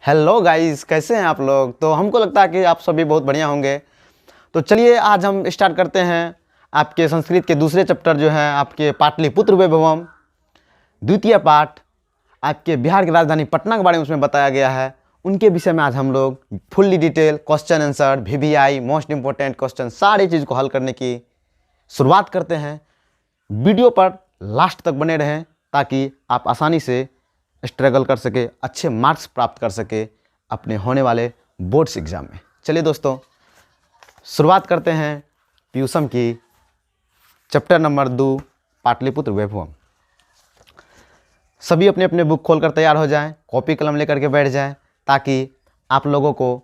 Hello guys, कैसे हैं आप लोग। तो हमको लगता है कि आप सभी बहुत बढ़िया होंगे। तो चलिए आज हम स्टार्ट करते हैं आपके संस्कृत के दूसरे चैप्टर जो है आपके पाटलिपुत्र वैभवम द्वितीय पाठ। आपके बिहार की राजधानी पटना के बारे में उसमें बताया गया है। उनके विषय में आज हम लोग fully detail question answer VVI most important question सारी चीज़ को हल करने की शुरुआत करते हैं। वीडियो पर लास्ट तक बने रहें ताकि आप आसानी से स्ट्रगल कर सके, अच्छे मार्क्स प्राप्त कर सके अपने होने वाले बोर्ड्स एग्ज़ाम में। चलिए दोस्तों शुरुआत करते हैं पीयूषम की चैप्टर नंबर 2 पाटलिपुत्र वैभवम। सभी अपने अपने बुक खोलकर तैयार हो जाएं, कॉपी कलम लेकर के बैठ जाएं ताकि आप लोगों को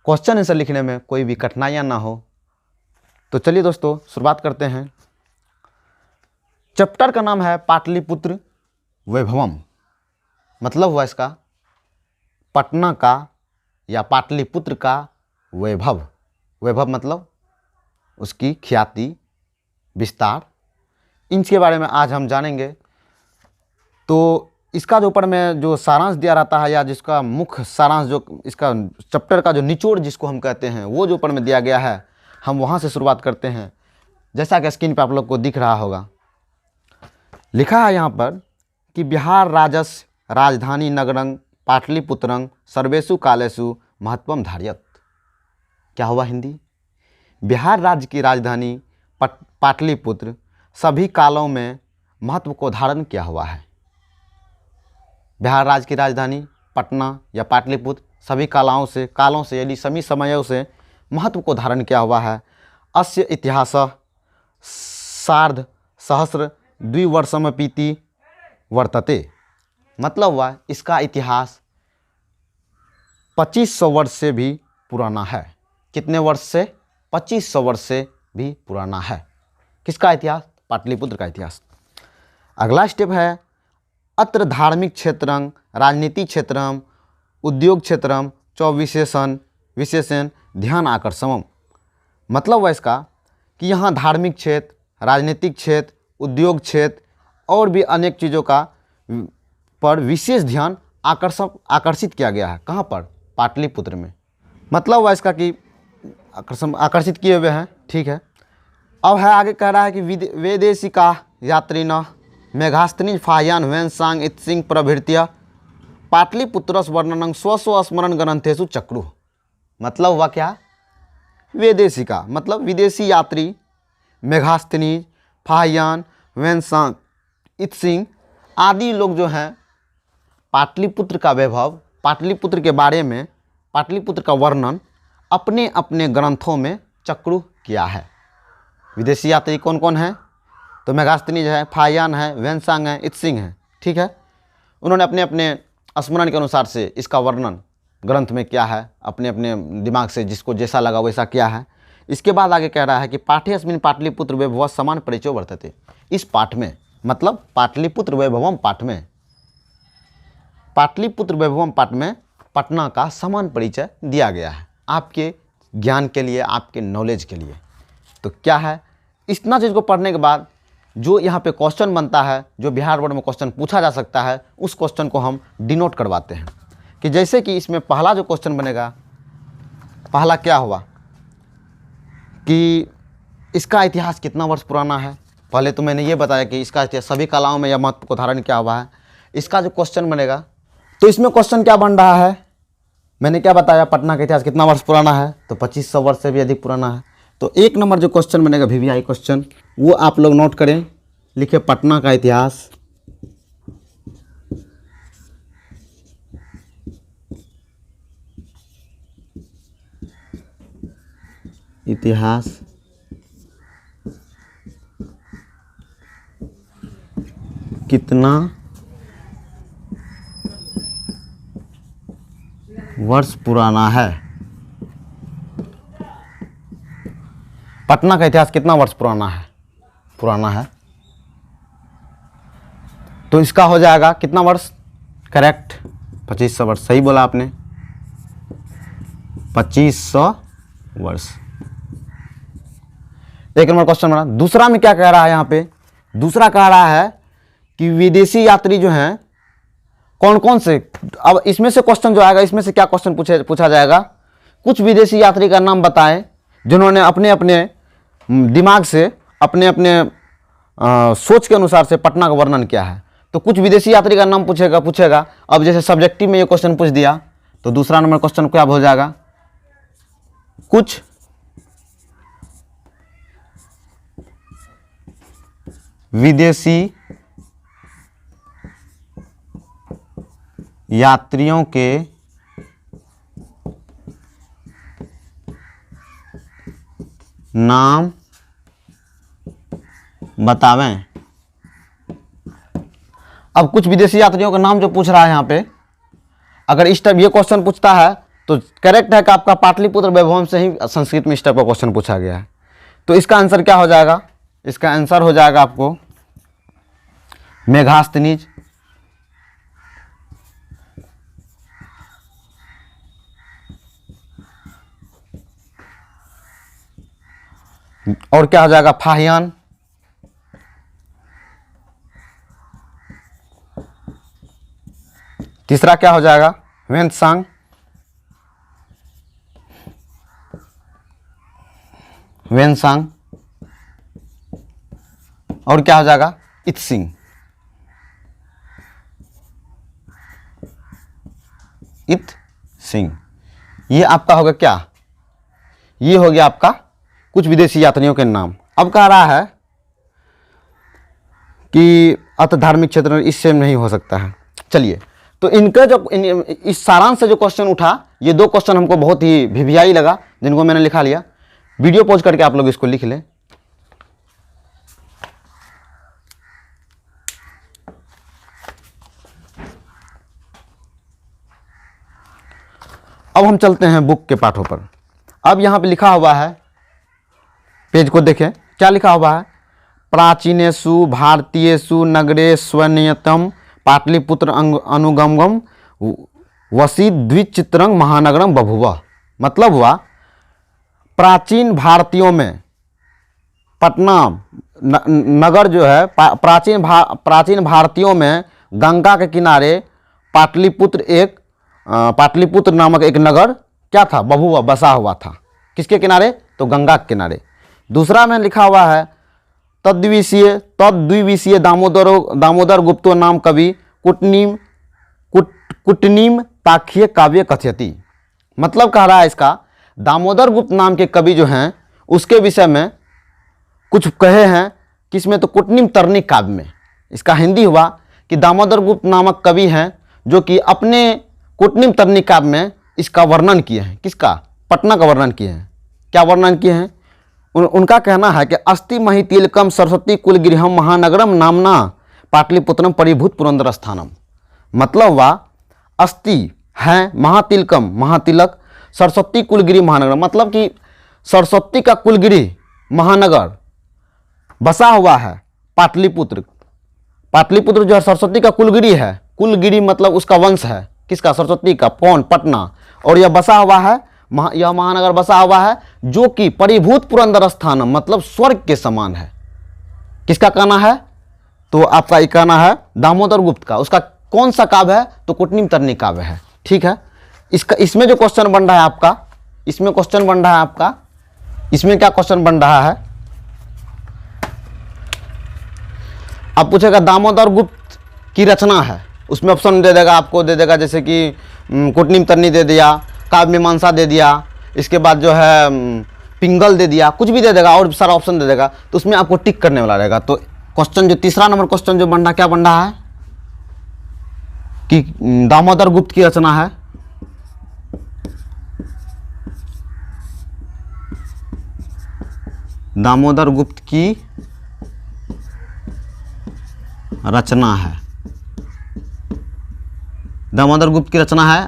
क्वेश्चन आंसर लिखने में कोई भी कठिनाइयाँ ना हो। तो चलिए दोस्तों शुरुआत करते हैं। चैप्टर का नाम है पाटलिपुत्र वैभवम, मतलब हुआ इसका पटना का या पाटलिपुत्र का वैभव। वैभव मतलब उसकी ख्याति, विस्तार, इनके बारे में आज हम जानेंगे। तो इसका जो ऊपर में जो सारांश दिया रहता है या जिसका मुख्य सारांश जो इसका चैप्टर का जो निचोड़ जिसको हम कहते हैं वो जो ऊपर में दिया गया है, हम वहाँ से शुरुआत करते हैं। जैसा कि स्क्रीन पर आप लोग को दिख रहा होगा, लिखा है यहाँ पर कि बिहार राजस्य राजधानी नगरं पाटलिपुत्रं सर्वेषु कालेषु महत्वम धारयत। क्या हुआ हिंदी? बिहार राज्य की राजधानी पाटलिपुत्र सभी कालों में महत्व को धारण किया हुआ है। बिहार राज्य की राजधानी पटना या पाटलिपुत्र सभी कालों से यानी सभी समयों से महत्व को धारण किया हुआ है। अस्य इतिहास सार्ध सहस्र द्विवर्षमपीति वर्तते, मतलब हुआ इसका इतिहास 2500 वर्ष से भी पुराना है। कितने वर्ष से? 2500 वर्ष से भी पुराना है। किसका इतिहास? पाटलिपुत्र का इतिहास। अगला स्टेप है अत्र धार्मिक क्षेत्रं राजनीति क्षेत्रम उद्योग क्षेत्रम च विशेषण ध्यान आकर्षणम, मतलब हुआ इसका कि यहाँ धार्मिक क्षेत्र, राजनीतिक क्षेत्र, उद्योग क्षेत्र और भी अनेक चीज़ों का पर विशेष ध्यान आकर्षित किया गया है। कहाँ पर? पाटलिपुत्र में। मतलब हुआ इसका कि आकर्षित किए हुए हैं। ठीक है, अब है आगे कह रहा है कि वैदेशिका यात्री न मेघास्तनी फाह्यान वेन्सांग इत्सिंग प्रभृत्य पाटलिपुत्रस वर्णनं स्व स्मरण ग्रंथेषु चक्रु। मतलब हुआ क्या? वैदेशिका मतलब विदेशी यात्री, मेघास्तनी, फाह्यान, वेन्सांग, इत्सिंग आदि लोग जो हैं पाटलिपुत्र का वैभव, पाटलिपुत्र के बारे में, पाटलिपुत्र का वर्णन अपने अपने ग्रंथों में चक्रु किया है। विदेशी यात्री कौन कौन है? तो मेघास्तनी है, फाह्यान है, वेन्सांग है, इत्सिंग है। ठीक है, उन्होंने अपने अपने स्मरण के अनुसार से इसका वर्णन ग्रंथ में किया है, अपने अपने दिमाग से जिसको जैसा लगा वैसा किया है। इसके बाद आगे कह रहा है कि पाठेऽस्मिन् पाटलिपुत्र वैभवः समान परिचय वर्तते। इस पाठ में मतलब पाटलिपुत्र वैभवम पाठ में, पाटलिपुत्र वैभवम पाठ में पटना का समान परिचय दिया गया है आपके ज्ञान के लिए, आपके नॉलेज के लिए। तो क्या है, इतना चीज़ को पढ़ने के बाद जो यहाँ पे क्वेश्चन बनता है, जो बिहार बोर्ड में क्वेश्चन पूछा जा सकता है, उस क्वेश्चन को हम डिनोट करवाते हैं। कि जैसे कि इसमें पहला जो क्वेश्चन बनेगा, पहला क्या हुआ कि इसका इतिहास कितना वर्ष पुराना है। पहले तो मैंने ये बताया कि इसका इतिहास सभी कलाओं में यह महत्व को धारण किया हुआ है। इसका जो क्वेश्चन बनेगा तो इसमें क्वेश्चन क्या बन रहा है, मैंने क्या बताया, पटना का इतिहास कितना वर्ष पुराना है, तो 2500 वर्ष से भी अधिक पुराना है। तो एक नंबर जो क्वेश्चन बनेगा वीवीआई क्वेश्चन, वो आप लोग नोट करें, लिखे पटना का इतिहास कितना वर्ष पुराना है। पटना का इतिहास कितना वर्ष पुराना है। तो इसका हो जाएगा कितना वर्ष? करेक्ट, 2500 वर्ष। सही बोला आपने, 2500 वर्ष। एक नंबर क्वेश्चन बना। दूसरा में क्या कह रहा है यहाँ पे? दूसरा कह रहा है कि विदेशी यात्री जो हैं कौन कौन से, अब इसमें से क्वेश्चन जो आएगा, इसमें से क्या क्वेश्चन पूछा जाएगा, कुछ विदेशी यात्री का नाम बताएं जिन्होंने अपने अपने दिमाग से, अपने अपने सोच के अनुसार से पटना का वर्णन किया है। तो कुछ विदेशी यात्री का नाम पूछेगा। अब जैसे सब्जेक्टिव में ये क्वेश्चन पूछ दिया तो दूसरा नंबर क्वेश्चन क्या हो जाएगा, कुछ विदेशी यात्रियों के नाम बतावें। अब कुछ विदेशी यात्रियों का नाम जो पूछ रहा है यहाँ पे, अगर इस टाइप ये क्वेश्चन पूछता है तो करेक्ट है कि आपका पाटलिपुत्र वैभवम से ही संस्कृत में इस टाइप का क्वेश्चन पूछा गया है। तो इसका आंसर क्या हो जाएगा, इसका आंसर हो जाएगा आपको मेघास्तनीज। और क्या हो जाएगा, फाहियान। तीसरा क्या हो जाएगा, वेंत्सांग। वेंत्सांग। और क्या हो जाएगा, इत्सिंग। इत्सिंग। ये आपका होगा क्या, ये हो गया आपका कुछ विदेशी यात्रियों के नाम। अब कह रहा है कि अत धार्मिक क्षेत्र में इससे नहीं हो सकता है। चलिए, तो इनका जो इस सारांश से जो क्वेश्चन उठा, ये दो क्वेश्चन हमको बहुत ही भिभियाई लगा, जिनको मैंने लिखा लिया। वीडियो पॉज करके आप लोग इसको लिख लें। अब हम चलते हैं बुक के पाठों पर। अब यहाँ पे लिखा हुआ है, पेज को देखें क्या लिखा हुआ है, प्राचीनेषु भारतीयेषु नगरेष्वन्यतम पाटलिपुत्र अनुगमगम वसी द्विचित्रंग महानगरम बभुवा। मतलब हुआ प्राचीन भारतीयों में पटना नगर जो है, प्राचीन भारतीयों में गंगा के किनारे पाटलिपुत्र नामक एक नगर क्या था, बभुवा, बसा हुआ था। किसके किनारे, तो गंगा के किनारे। दूसरा में लिखा हुआ है तद्विषीय दामोदर गुप्तो नाम कवि कुटनीम ताख्य काव्य कथयति। मतलब कह रहा है इसका, दामोदर गुप्त नाम के कवि जो हैं उसके विषय में कुछ कहे हैं, किसमें, तो कुटनीम तरनी काव्य में। इसका हिंदी हुआ कि दामोदर गुप्त नामक कवि हैं जो कि अपने कुटनीम तरनी काव्य में इसका वर्णन किए हैं। किसका, पटना का वर्णन किए हैं। क्या वर्णन किए हैं, उनका कहना है कि अस्ति महितिलकम सरस्वती कुलगृहम महानगरम नामना पाटलिपुत्रम परिभूत पुरंदर स्थानम। मतलब हुआ अस्ति है महातिलकम, महातिलक, सरस्वती कुलगिरी महानगर, मतलब कि सरस्वती का कुलगिरी महानगर बसा हुआ है पाटलिपुत्र। पाटलिपुत्र जो है सरस्वती का कुलगिरी है। कुलगिरी मतलब उसका वंश है, किसका, सरस्वती का, कौन, पटना। और यह बसा हुआ है, यह महानगर बसा हुआ है जो कि परिभूत पुरंदर स्थानम, मतलब स्वर्ग के समान है। किसका कहना है, तो आपका ये कहना है दामोदर गुप्त का। उसका कौन सा काव्य है, तो कुटनीम तरनी काव्य है। ठीक है, इसमें जो क्वेश्चन बन रहा है आपका, इसमें क्वेश्चन बन रहा है आपका, इसमें क्या क्वेश्चन बन रहा है, अब पूछेगा दामोदर गुप्त की रचना है, उसमें ऑप्शन दे देगा, आपको दे देगा जैसे कि कुटनीम तरनी दे दिया, काव्य मीमांसा दे दिया, इसके बाद जो है पिंगल दे दिया, कुछ भी दे देगा और सारा ऑप्शन दे देगा। तो उसमें आपको टिक करने वाला रहेगा। तो क्वेश्चन जो तीसरा नंबर क्वेश्चन जो बन रहा, क्या बन रहा है कि दामोदर गुप्त की रचना है, दामोदर गुप्त की रचना है, दामोदर गुप्त की रचना है,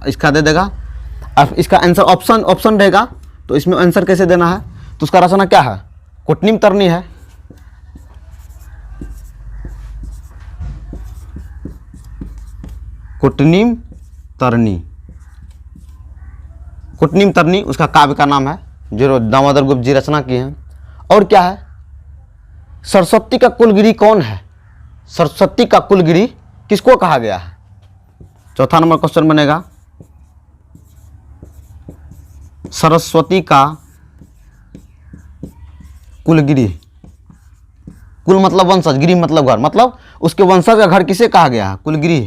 इसका दे देगा। अब इसका आंसर ऑप्शन रहेगा, तो इसमें आंसर कैसे देना है, तो उसका रचना क्या है, कुटनीम तरनी है। कुटनीम तरनी, कुटनीम तरनी उसका काव्य का नाम है जो दामोदर गुप्त जी रचना की हैं। और क्या है, सरस्वती का कुलगिरी कौन है, सरस्वती का कुलगिरी किसको कहा गया है, चौथा नंबर क्वेश्चन बनेगा सरस्वती का कुलगिरी। कुल मतलब वंशज, गिरी मतलब घर, मतलब उसके वंशज का घर किसे कहा गया है? कुलगिरी।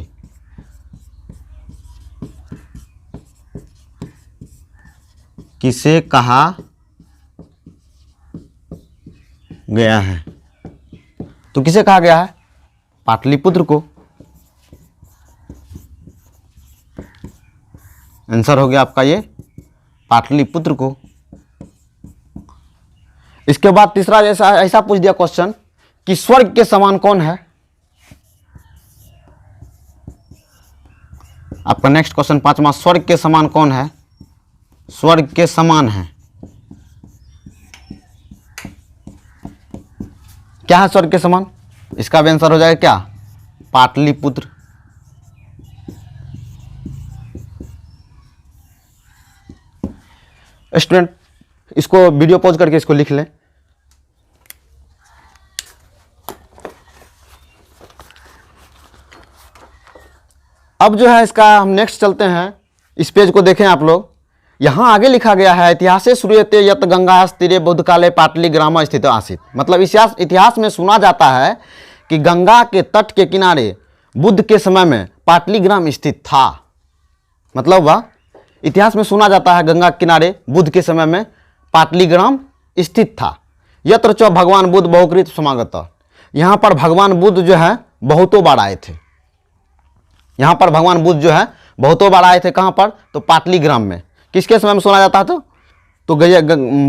किसे कहा गया है? तो किसे कहा गया है? पाटलिपुत्र को। आंसर हो गया आपका ये पाटलिपुत्र को। इसके बाद तीसरा जैसा ऐसा पूछ दिया क्वेश्चन कि स्वर्ग के समान कौन है? आपका नेक्स्ट क्वेश्चन पांचवा, स्वर्ग के समान कौन है? स्वर्ग के समान है, क्या है स्वर्ग के समान? इसका भी आंसर हो जाएगा क्या? पाटलिपुत्र। स्टूडेंट इसको वीडियो पॉज करके इसको लिख लें। अब जो है इसका हम नेक्स्ट चलते हैं, इस पेज को देखें आप लोग। यहां आगे लिखा गया है इतिहासे श्रूयते यत गंगा तीरे बुद्ध काले पाटली ग्राम स्थित आसित। मतलब इतिहास में सुना जाता है कि गंगा के तट के किनारे बुद्ध के समय में पाटली ग्राम स्थित था। मतलब वह इतिहास में सुना जाता है गंगा के किनारे बुद्ध के समय में पाटली ग्राम स्थित था। यत्र च भगवान बुद्ध बहुकृत समागत। यहाँ पर भगवान बुद्ध जो है बहुतों बार आए थे। यहाँ पर भगवान बुद्ध जो है बहुतों बार आए थे। कहाँ पर? तो पाटली ग्राम में। किसके समय में सुना जाता था? तो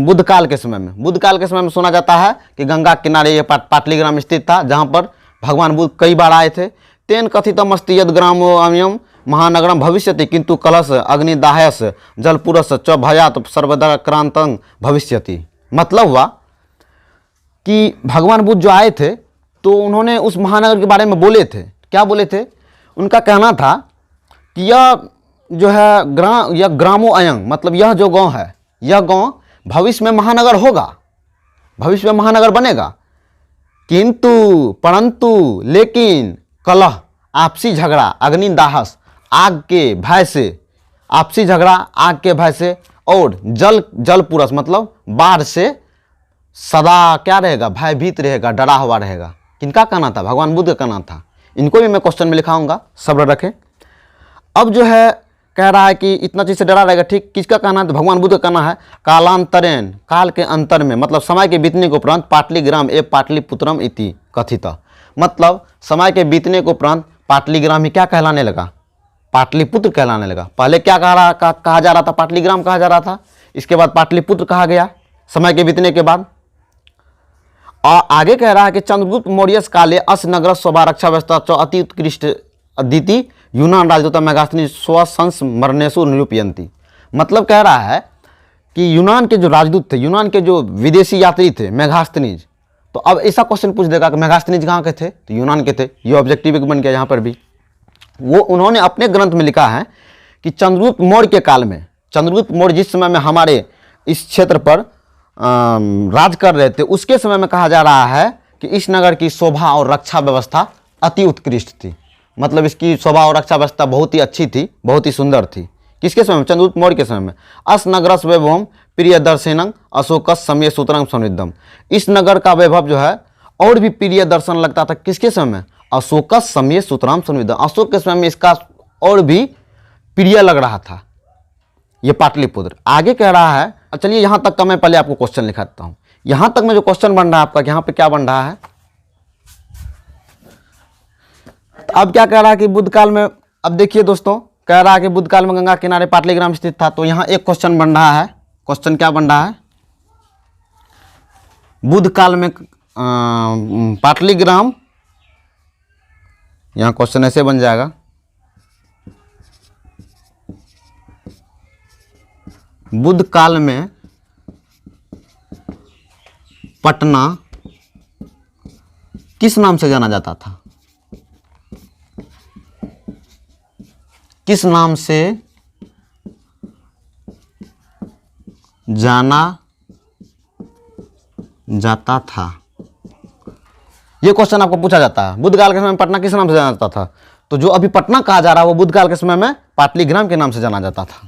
बुद्ध काल के समय में। बुद्ध काल के समय में सुना जाता है कि गंगा के किनारे ये पाटली ग्राम स्थित था, जहाँ पर भगवान बुद्ध कई बार आए थे। तेन कथितम अस्ति यद ग्रामो अयम महानगरम भविष्यति किंतु कलश अग्निदाहस जलपुरस च भयात सर्वदा क्रांतं भविष्यति। मतलब हुआ कि भगवान बुद्ध जो आए थे तो उन्होंने उस महानगर के बारे में बोले थे। क्या बोले थे? उनका कहना था कि यह जो है ग्रामो अयं, मतलब यह जो गांव है, यह गांव भविष्य में महानगर होगा, भविष्य में महानगर बनेगा। किंतु परंतु लेकिन कलह, आपसी झगड़ा, अग्निदाहस, आग के भय से, आपसी झगड़ा आग के भय से, और जलपुरस मतलब बाढ़ से सदा क्या रहेगा? भयभीत रहेगा, डरा हुआ रहेगा। किनका कहना था? भगवान बुद्ध का कहना था। इनको भी मैं क्वेश्चन में लिखाऊंगा, सब्र रखें। अब जो है कह रहा है कि इतना चीज से डरा रहेगा, ठीक। किसका कहना है? तो भगवान बुद्ध का कहना है कालांतरेण, काल के अंतर में, मतलब समय के बीतने के उपरांत पाटली ग्राम ए पाटलिपुत्रम इति कथित। मतलब समय के बीतने के उपरांत पाटली ग्राम ही क्या कहलाने लगा? पाटलिपुत्र कहलाने लगा। पहले क्या कहा जा रहा था? पाटली ग्राम कहा जा रहा था। इसके बाद पाटलिपुत्र कहा गया समय के बीतने के बाद। और आगे कह रहा है कि चंद्रगुप्त मौर्य काले अस नगर शोभा रक्षा व्यवस्था च अति उत्कृष्ट अदिति यूनान राजदूत मेगास्थनीज स्वसंस मरणेशु निरूपयंती। मतलब कह रहा है कि यूनान के जो राजदूत थे, यूनान के जो विदेशी यात्री थे मेगास्थनीज, तो अब ऐसा क्वेश्चन पूछ देगा कि मेगास्थनीज कहाँ के थे? तो यूनान के थे। ये ऑब्जेक्टिव बन गया यहाँ पर भी। वो उन्होंने अपने ग्रंथ में लिखा है कि चंद्रगुप्त मौर्य के काल में, चंद्रगुप्त मौर्य जिस समय में हमारे इस क्षेत्र पर राज कर रहे थे, उसके समय में कहा जा रहा है कि इस नगर की शोभा और रक्षा व्यवस्था अति उत्कृष्ट थी। मतलब इसकी शोभा और रक्षा व्यवस्था बहुत ही अच्छी थी, बहुत ही सुंदर थी। किसके समय में? चंद्रगुप्त मौर्य के समय में। अस नगरस वैभवम प्रिय दर्शनम अशोकस समय सूत्रम समृद्धम। इस नगर का वैभव जो है और भी प्रिय दर्शन लगता था। किसके समय में? अशोकस समय सूत्रम समृद्धम। अशोक के समय में इसका और भी प्रिय लग रहा था ये पाटलिपुत्र। आगे कह रहा है, चलिए यहाँ तक का मैं पहले आपको क्वेश्चन लिखाता हूँ। यहाँ तक में जो क्वेश्चन बन रहा है आपका, यहाँ पे क्या बन रहा है? तो अब क्या कह रहा है कि बुद्ध काल में, अब देखिए दोस्तों, कह रहा है कि बुद्ध काल में गंगा किनारे पाटली ग्राम स्थित था। तो यहाँ एक क्वेश्चन बन रहा है। क्वेश्चन क्या बन रहा है? बुद्ध काल में पाटली ग्राम, यहाँ क्वेश्चन ऐसे बन जाएगा, बुद्ध काल में पटना किस नाम से जाना जाता था? किस नाम से जाना जाता था? यह क्वेश्चन आपको पूछा जाता है। बुद्ध काल के समय में पटना किस नाम से जाना जाता था? तो जो अभी पटना कहा जा रहा है वो बुद्ध काल के समय में पाटलीग्राम के नाम से जाना जाता था।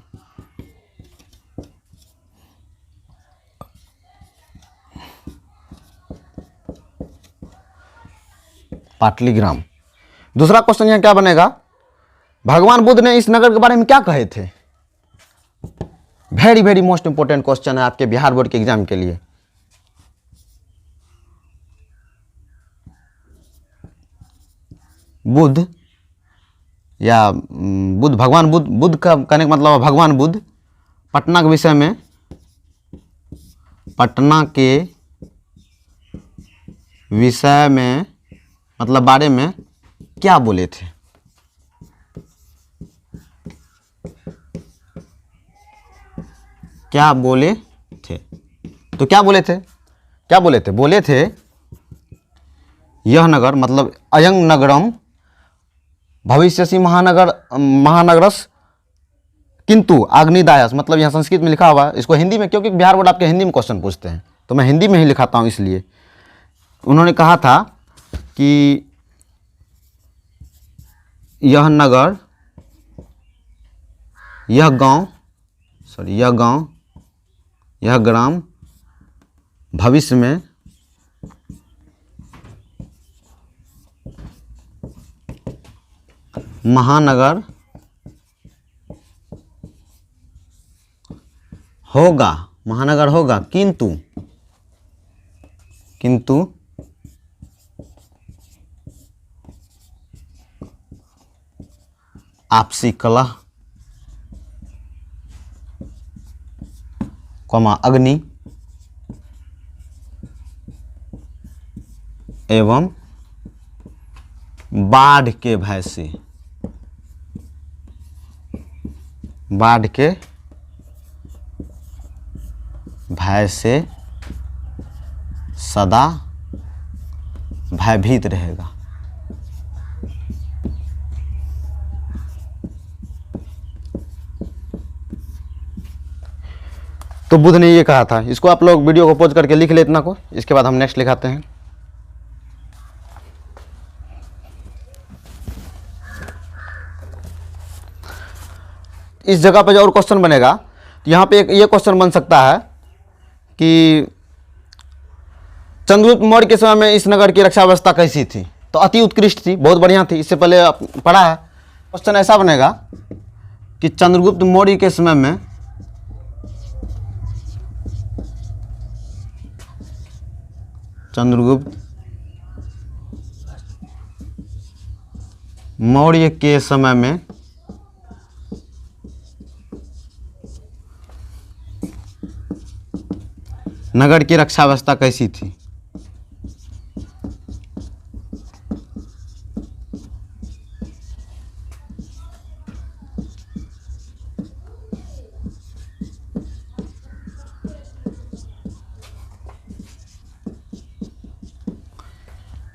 पाटलीग्राम। दूसरा क्वेश्चन यहां क्या बनेगा, भगवान बुद्ध ने इस नगर के बारे में क्या कहे थे? Very very most important question है आपके बिहार बोर्ड के एग्जाम के लिए। बुद्ध या बुद्ध, भगवान बुद्ध, बुद्ध का कहने का मतलब है भगवान बुद्ध पटना के विषय में, पटना के विषय में मतलब बारे में क्या बोले थे? क्या बोले थे? तो क्या बोले थे? क्या बोले थे? बोले थे यह नगर मतलब अयं नगरम भविष्यसि महानगरस किंतु अग्निदायस, मतलब यहाँ संस्कृत में लिखा हुआ है, इसको हिंदी में, क्योंकि बिहार बोर्ड आपके हिंदी में क्वेश्चन पूछते हैं तो मैं हिंदी में ही लिखाता हूँ, इसलिए उन्होंने कहा था कि यह नगर, यह गांव, यह ग्राम भविष्य में महानगर होगा, महानगर होगा, किंतु आपसी कलह, अग्नि एवं बाढ़ के भय से, बाढ़ के भय से सदा भयभीत रहेगा। तो बुद्ध ने ये कहा था। इसको आप लोग वीडियो को पॉज करके लिख ले इतना को, इसके बाद हम नेक्स्ट लिखाते हैं। इस जगह पे जो और क्वेश्चन बनेगा तो यहाँ पे एक ये क्वेश्चन बन सकता है कि चंद्रगुप्त मौर्य के समय में इस नगर की रक्षा व्यवस्था कैसी थी? तो अति उत्कृष्ट थी, बहुत बढ़िया थी। इससे पहले पढ़ा है। क्वेश्चन ऐसा बनेगा कि चंद्रगुप्त मौर्य के समय में चंद्रगुप्त मौर्य के समय में नगर की रक्षा व्यवस्था कैसी थी?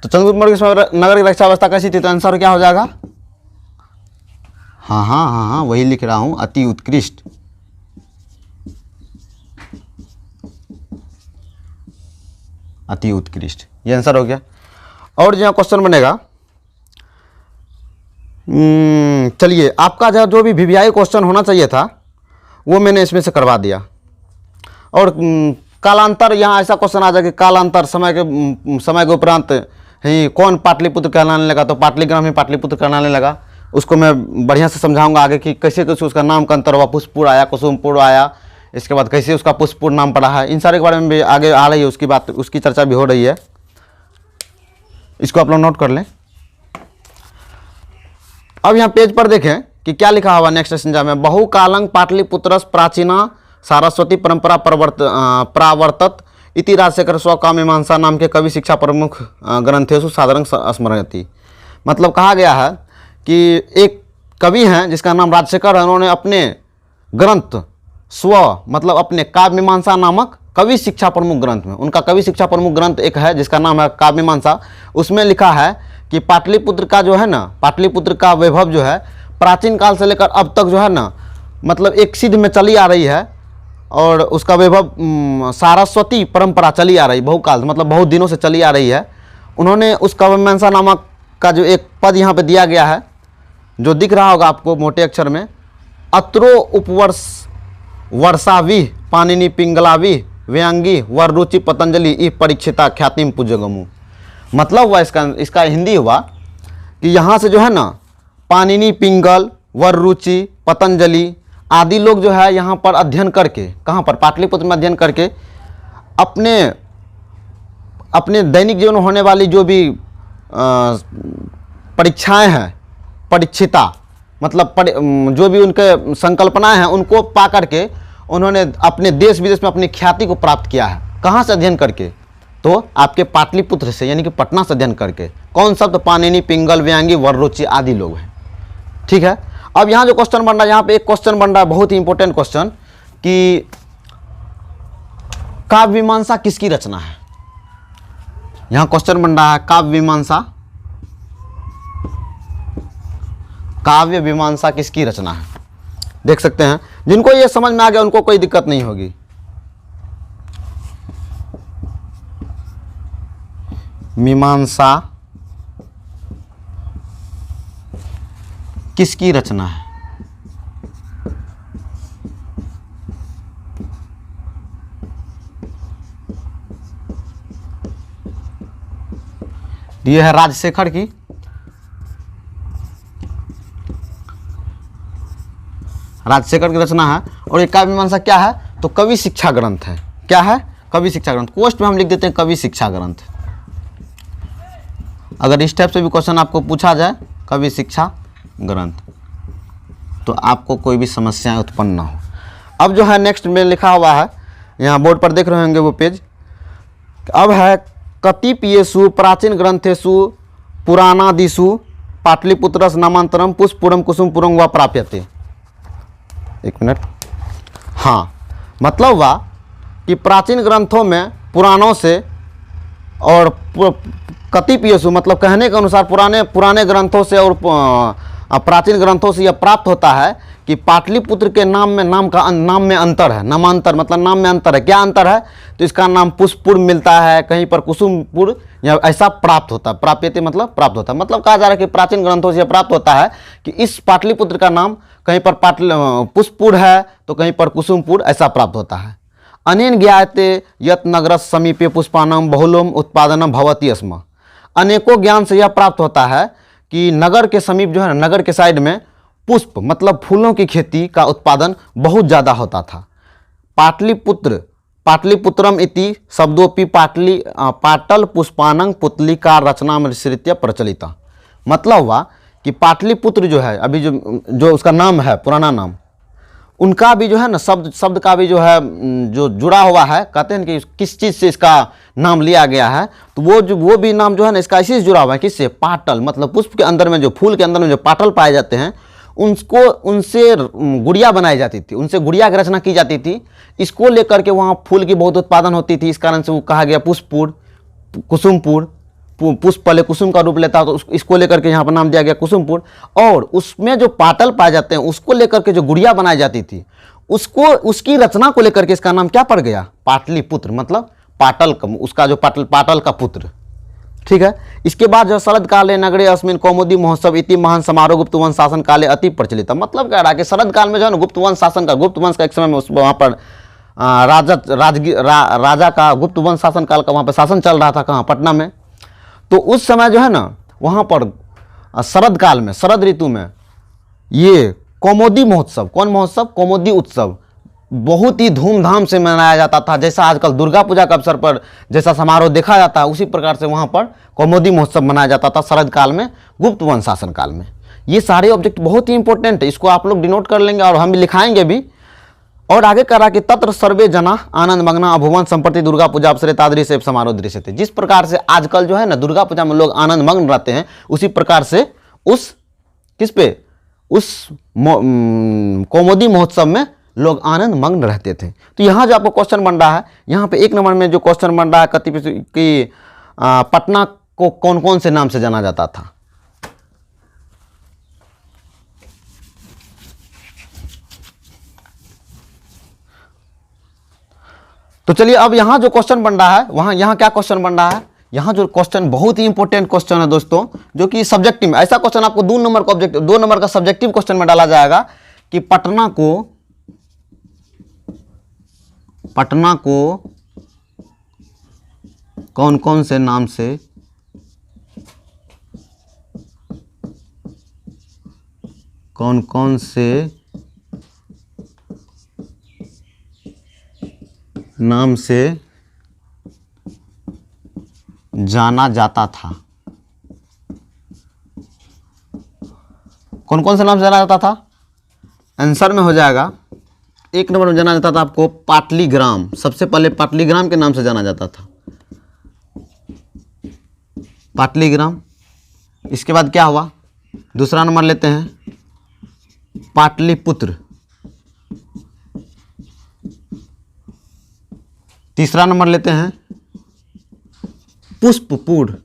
तो चंद्रगुप्त मौर्य के समय नगर की रक्षा व्यवस्था कैसी थी? तो आंसर क्या हो जाएगा? हाँ, वही लिख रहा हूं, अति उत्कृष्ट। अति उत्कृष्ट, ये आंसर हो गया। और जो क्वेश्चन बनेगा, चलिए आपका जो भी वीवीआई क्वेश्चन होना चाहिए था वो मैंने इसमें से करवा दिया। और कालांतर, यहाँ ऐसा क्वेश्चन आ जाएगा कि कालांतर समय के उपरांत ही कौन पाटलिपुत्र कहलाने लगा? तो पाटलीग्राम ही पाटलिपुत्र कहलाने लगा। उसको मैं बढ़िया से समझाऊंगा आगे कि कैसे कैसे उसका नाम का अंतर हुआ, पुष्पपुर आया, कुसुमपुर आया, इसके बाद कैसे उसका पुष्पपुर नाम पड़ा है, इन सारे के बारे में भी आगे आ रही है, उसकी बात, उसकी चर्चा भी हो रही है। इसको आप लोग नोट कर लें। अब यहाँ पेज पर देखें कि क्या लिखा हुआ नेक्स्ट संज्ञा में। बहुकालं पाटलिपुत्रस प्राचीना सारस्वती परंपरा प्रावर्तत इति राजशेखर स्वकामीमांसा नाम के कवि शिक्षा प्रमुख ग्रंथेषु साधारण स्मरयति। मतलब कहा गया है कि एक कवि हैं जिसका नाम राजशेखर है, उन्होंने अपने ग्रंथ मतलब अपने काव्य मीमांसा नामक कवि शिक्षा प्रमुख ग्रंथ में, उनका कवि शिक्षा प्रमुख ग्रंथ एक है जिसका नाम है काव्य मीमांसा, उसमें लिखा है कि पाटलिपुत्र का जो है ना, पाटलिपुत्र का वैभव जो है प्राचीन काल से लेकर अब तक जो है ना, मतलब एक सिद्ध में चली आ रही है। और उसका वैभव सारस्वती परंपरा चली आ रही, बहुकाल मतलब बहुत दिनों से चली आ रही है। उन्होंने उस काव्य मीमांसा नामक का जो एक पद यहाँ पे दिया गया है, जो दिख रहा होगा आपको मोटे अक्षर में, अत्रो उपवर्ष वर्षावी पाणिनि पिंगलावी व्यंगी वररुचि पतंजलि ई परीक्षिता ख्यातिम पूज्यगमु। मतलब हुआ इसका हिंदी हुआ कि यहाँ से जो है ना पाणिनि पिंगल वररुचि पतंजलि आदि लोग जो है यहाँ पर अध्ययन करके, कहाँ पर, पाटलिपुत्र में अध्ययन करके अपने दैनिक जीवन में होने वाली जो भी परीक्षाएं हैं, परीक्षिता मतलब जो भी उनके संकल्पनाएं हैं उनको पा करके उन्होंने अपने देश विदेश में अपनी ख्याति को प्राप्त किया है। कहाँ से अध्ययन करके? तो आपके पाटलिपुत्र से, यानी कि पटना से अध्ययन करके। कौन सा? तो पाणिनि पिंगल व्यंगी वररुचि आदि लोग हैं। ठीक है, अब यहाँ जो क्वेश्चन बन रहा है, यहाँ पे एक क्वेश्चन बन रहा है बहुत ही इंपॉर्टेंट क्वेश्चन कि काव्य मीमांसा किसकी रचना है। यहाँ क्वेश्चन बन रहा है काव्य मीमांसा किसकी रचना है। देख सकते हैं, जिनको ये समझ में आ गया उनको कोई दिक्कत नहीं होगी। मीमांसा किसकी रचना है? ये है राजशेखर की, राजशेखर की रचना है। और ये काव्य मीमांसा क्या है? तो कवि शिक्षा ग्रंथ है। क्या है? कवि शिक्षा ग्रंथ। पोस्ट में हम लिख देते हैं कवि शिक्षा ग्रंथ। अगर इस टाइप से भी क्वेश्चन आपको पूछा जाए कवि शिक्षा ग्रंथ, तो आपको कोई भी समस्याएं उत्पन्न ना हो। अब जो है नेक्स्ट में लिखा हुआ है, यहाँ बोर्ड पर देख रहे होंगे वो पेज। अब है कतिपयेषु प्राचीन ग्रंथेषु पुराणादिषु पाटलिपुत्रस् नामांतरम पुष्पपुरम कुसुमपुरम व प्राप्यते। एक मिनट। हाँ, मतलब हुआ कि प्राचीन ग्रंथों में पुराणों से और कतिपयेषु मतलब कहने के अनुसार पुराने ग्रंथों से और प्राचीन ग्रंथों से यह प्राप्त होता है कि पाटलिपुत्र के नाम में अंतर है। नामांतर मतलब नाम में अंतर है। क्या अंतर है? तो इसका नाम पुष्पपुर मिलता है, कहीं पर कुसुमपुर, या ऐसा प्राप्त होता है। प्राप्यते मतलब प्राप्त होता है। मतलब कहा जा रहा है कि प्राचीन ग्रंथों से यह प्राप्त होता है कि इस पाटलिपुत्र का नाम कहीं पर पुष्पपुर है तो कहीं पर कुसुमपुर, ऐसा प्राप्त होता है। अनेन ज्ञायते यत नगरस् समीपे पुष्पानां बहुलोम उत्पादनम भवति स्म। अनेकों ज्ञान से यह प्राप्त होता है कि नगर के समीप जो है ना, नगर के साइड में पुष्प मतलब फूलों की खेती का उत्पादन बहुत ज़्यादा होता था। पाटलिपुत्रम इति शब्दोपि पाटल पुष्पानंग पुतलिका रचना श्रित्य प्रचलिता। मतलब हुआ कि पाटलिपुत्र जो है, अभी जो उसका नाम है, पुराना नाम, उनका भी जो है ना शब्द का भी जो है जो जुड़ा हुआ है। कहते हैं कि किस चीज़ से इसका नाम लिया गया है, तो वो भी नाम जो है ना इसका इसी से जुड़ा हुआ है। किससे? पाटल मतलब पुष्प के अंदर में जो फूल के अंदर में जो पाटल पाए जाते हैं उनसे गुड़िया बनाई जाती थी, उनसे गुड़िया की रचना की जाती थी। इसको लेकर के वहाँ फूल की बहुत उत्पादन होती थी। इस कारण से वो कहा गया पुष्पपुर, कुसुमपुर। पुष्प पहले कुसुम का रूप लेता है तो इसको लेकर के यहाँ पर नाम दिया गया कुसुमपुर। और उसमें जो पाटल पाए जाते हैं उसको लेकर के जो गुड़िया बनाई जाती थी उसकी रचना को लेकर के इसका नाम क्या पड़ गया? पाटलिपुत्र। मतलब पाटल का, उसका जो पाटल का पुत्र। ठीक है। इसके बाद जो शरद काले नगरे अस्मिन कौमुदी महोत्सव इति महान समारोह गुप्त वंश शासन काले अति प्रचलित। मतलब कह रहा है कि शरद काल में जो है ना गुप्त वंश का एक समय में वहाँ पर राजा का गुप्त वंश शासन काल का वहाँ पर शासन चल रहा था। कहाँ? पटना में। तो उस समय जो है ना वहाँ पर शरद काल में, शरद ऋतु में ये कौमुदी महोत्सव, कौन महोत्सव? कौमुदी उत्सव बहुत ही धूमधाम से मनाया जाता था। जैसा आजकल दुर्गा पूजा के अवसर पर जैसा समारोह देखा जाता है उसी प्रकार से वहाँ पर कौमुदी महोत्सव मनाया जाता था शरद काल में, गुप्त वंश शासन काल में। ये सारे ऑब्जेक्ट बहुत ही इंपॉर्टेंट है, इसको आप लोग डिनोट कर लेंगे और हम भी लिखाएंगे भी। और आगे करा कि तत्र सर्वे जना आनंद मग्ना अभुवन संप्रति दुर्गा पूजा अवसरे तादृश समारोह दृश्य थे। जिस प्रकार से आजकल जो है ना दुर्गा पूजा में लोग आनंद मग्न रहते हैं, उसी प्रकार से उस कौमुदी महोत्सव में लोग आनंद मग्न रहते थे। तो यहाँ जो आपको क्वेश्चन बन रहा है, यहाँ पे एक नंबर में जो क्वेश्चन बन रहा है कि पटना को कौन कौन से नाम से जाना जाता था। तो चलिए अब यहाँ जो क्वेश्चन बन रहा है, यहाँ क्या क्वेश्चन बन रहा है यहाँ जो क्वेश्चन बहुत ही इंपॉर्टेंट क्वेश्चन है दोस्तों, जो कि सब्जेक्टिव में, ऐसा क्वेश्चन आपको 2 नंबर का सब्जेक्टिव क्वेश्चन में डाला जाएगा कि पटना को कौन कौन से नाम से जाना जाता था। कौन कौन से नाम से जाना जाता था? आंसर में हो जाएगा 1 नंबर में जाना जाता था आपको पाटलीग्राम। सबसे पहले पाटलीग्राम के नाम से जाना जाता था, पाटलीग्राम। इसके बाद क्या हुआ? दूसरा नंबर लेते हैं पाटलिपुत्र। तीसरा नंबर लेते हैं पुष्पपुर।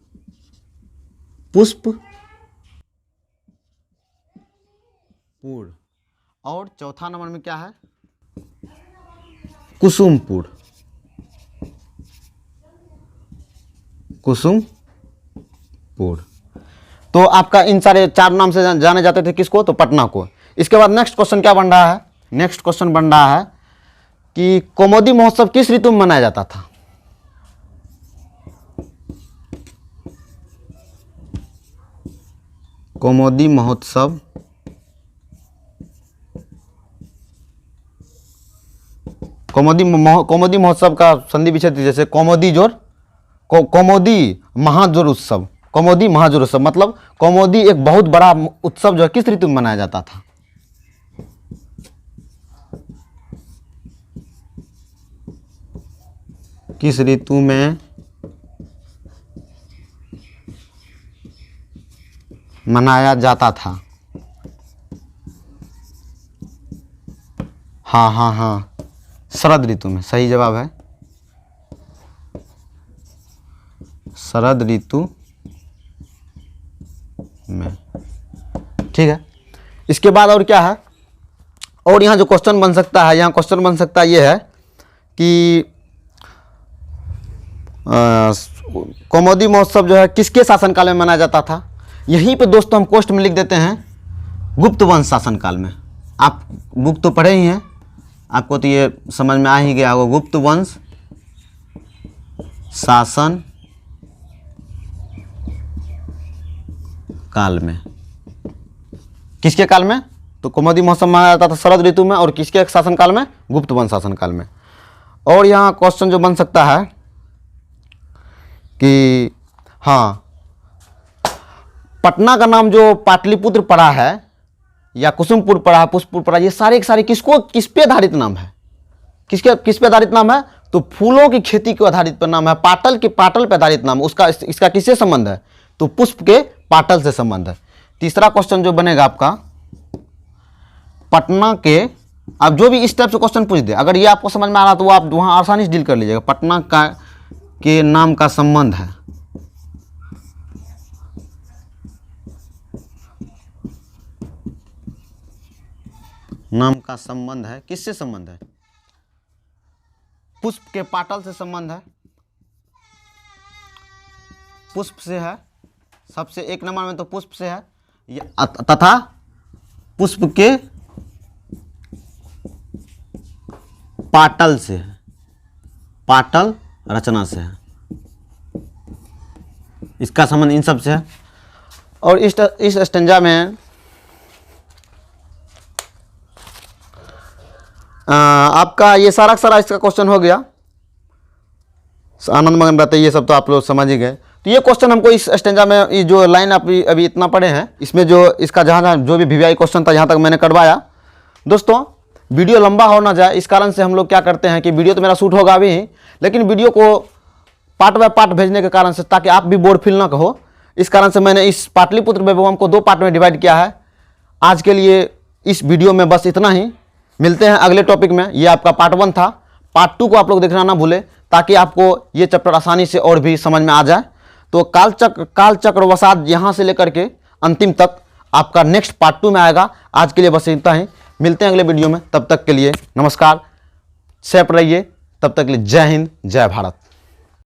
और चौथा नंबर में क्या है? कुसुमपुर। तो आपका इन सारे 4 नाम से जाने जाते थे किसको? तो पटना को। इसके बाद नेक्स्ट क्वेश्चन क्या बन रहा है? नेक्स्ट क्वेश्चन बन रहा है कि कौमुदी महोत्सव किस ऋतु में मनाया जाता था? कौमुदी महोत्सव कौमुदी महोत्सव का संधि विच्छेद जैसे कौमुदी महाजोर उत्सव। कौमुदी महाजोर उत्सव मतलब कौमुदी एक बहुत बड़ा उत्सव जो है किस ऋतु में मनाया जाता था? किस ऋतु में मनाया जाता था? हाँ, शरद ऋतु में। सही जवाब है शरद ऋतु में। ठीक है। इसके बाद और क्या है? और यहाँ जो क्वेश्चन बन सकता है, यहाँ क्वेश्चन बन सकता है ये है कि कौमुदी महोत्सव जो है किसके शासनकाल में मनाया जाता था? यहीं पे दोस्तों हम क्वेश्चन में लिख देते हैं गुप्त वंश शासनकाल में। आप बुक तो पढ़े ही हैं, आपको तो ये समझ में आ ही गया होगा। गुप्त वंश शासन काल में। किसके काल में? तो कौमुदी महोत्सव मनाया जाता था शरद ऋतु में। और किसके शासन काल में? गुप्त वंश शासन काल में। और यहाँ क्वेश्चन जो बन सकता है कि हाँ, पटना का नाम जो पाटलिपुत्र पड़ा है या कुसुमपुर पड़ा है, पुष्पपुर पड़ा, ये सारे के सारे किस पे आधारित नाम है? किस पे आधारित नाम है? तो फूलों की खेती के आधारित पर नाम है। पाटल पे आधारित नाम। उसका इसका किससे संबंध है? तो पुष्प के पाटल से संबंध है। तीसरा क्वेश्चन जो बनेगा आपका, पटना के, अब जो भी इस टाइप से क्वेश्चन पूछ दे, अगर ये आपको समझ में आ रहा तो आप वहां आसानी से डील कर लीजिएगा। पटना का के नाम का संबंध है, नाम का संबंध है, किससे संबंध है? पुष्प के पाटल से संबंध है, पुष्प से है। सबसे 1 नंबर में तो पुष्प से है, तथा पुष्प के पाटल से है, पाटल रचना से है। इसका संबंध इन सब से है। और इस स्टेंजा में आपका ये सारा इसका क्वेश्चन हो गया। आनंद मगन रहते, ये सब तो आप लोग समझ ही गए। तो ये क्वेश्चन हमको इस स्टेंजा में, ये जो लाइन आप अभी इतना पढ़े हैं, इसमें जो इसका जहाँ जो भी वीवीआई क्वेश्चन था यहाँ तक मैंने करवाया। दोस्तों वीडियो लंबा हो ना जाए, इस कारण से हम लोग क्या करते हैं कि वीडियो तो मेरा शूट होगा अभी, लेकिन वीडियो को पार्ट बाय पार्ट भेजने के कारण से, ताकि आप भी बोर फील ना हो, इस कारण से मैंने इस पाटलिपुत्र वैभवम को 2 पार्ट में डिवाइड किया है। आज के लिए इस वीडियो में बस इतना ही। मिलते हैं अगले टॉपिक में। ये आपका पार्ट 1 था। पार्ट 2 को आप लोग देखना ना भूलें, ताकि आपको ये चैप्टर आसानी से और भी समझ में आ जाए। तो कालचक्र वसाद यहाँ से लेकर के अंतिम तक आपका नेक्स्ट पार्ट 2 में आएगा। आज के लिए बस इतना ही। मिलते हैं अगले वीडियो में। तब तक के लिए नमस्कार, सेफ रहिए। तब तक के लिए जय हिंद, जय भारत।